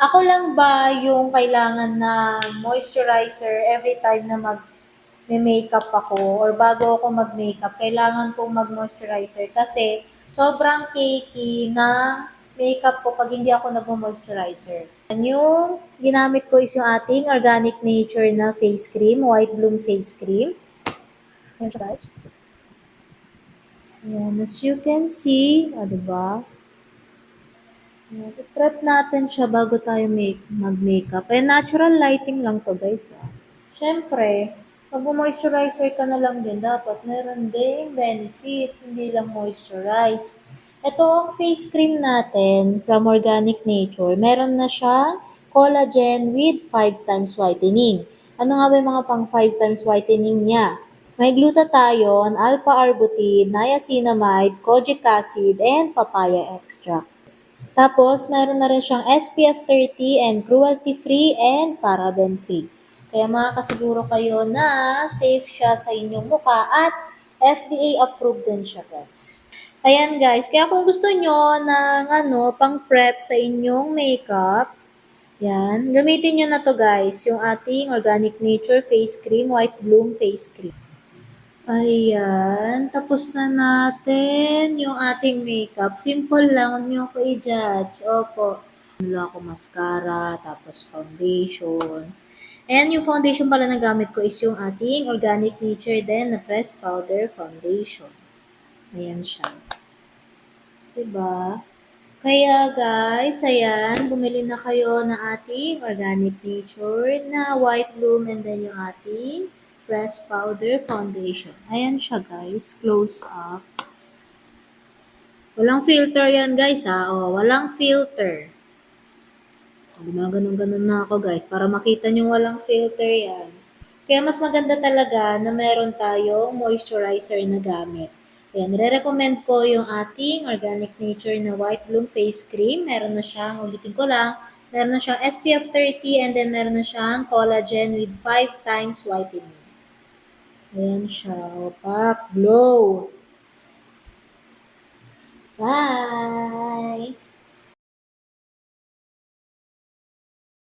Ako lang ba yung kailangan na moisturizer every time na mag-makeup ako or bago ako mag-makeup, kailangan kong mag-moisturizer kasi sobrang cakey ng makeup ko pag hindi ako nag-moisturizer. Yung ginamit ko is yung ating Organic Nature na face cream, White Bloom face cream. Ayan siya guys. Ayan, as you can see, diba? I-prep natin siya bago tayo mag-makeup. Eh, natural lighting lang to guys. Siyempre, pag moisturizer ka na lang din, dapat meron ding benefits, hindi lang moisturize. Ito ang face cream natin from Organic Nature. Meron na siyang collagen with 5 times whitening. Ano nga ba yung mga pang 5 times whitening niya? May glutathione, alpha-arbutin, niacinamide, kojic acid, and papaya extract. Tapos, meron na rin siyang SPF 30 and cruelty-free and paraben-free. Kaya makakasiguro kayo na safe siya sa inyong mukha at FDA approved din siya guys. Ayan guys, kaya kung gusto nyo ng pang prep sa inyong makeup, yan, gamitin nyo na to guys, yung ating Organic Nature Face Cream, White Bloom Face Cream. Ayan, tapos na natin yung ating makeup. Simple lang, huwag niyo ako i-judge. Opo. Wala ako mascara, tapos foundation. And yung foundation pala na gamit ko is yung ating Organic Nature din na Pressed Powder Foundation. Ayan siya. Diba? Kaya guys, ayan, bumili na kayo ng ating Organic Nature na White Bloom and then yung ating Pressed Powder Foundation. Ayan siya guys, close up. Walang filter yan guys ha, walang filter. Ganun na ako guys, para makita nyo walang filter yan. Kaya mas maganda talaga na meron tayong moisturizer na gamit. Ayan, nire-recommend ko yung ating Organic Nature na White Bloom Face Cream. Meron na siyang, ulitin ko lang, meron na siyang SPF 30 and then meron na siyang collagen with 5 times whitening. Ayan siya, opak, glow. Bye!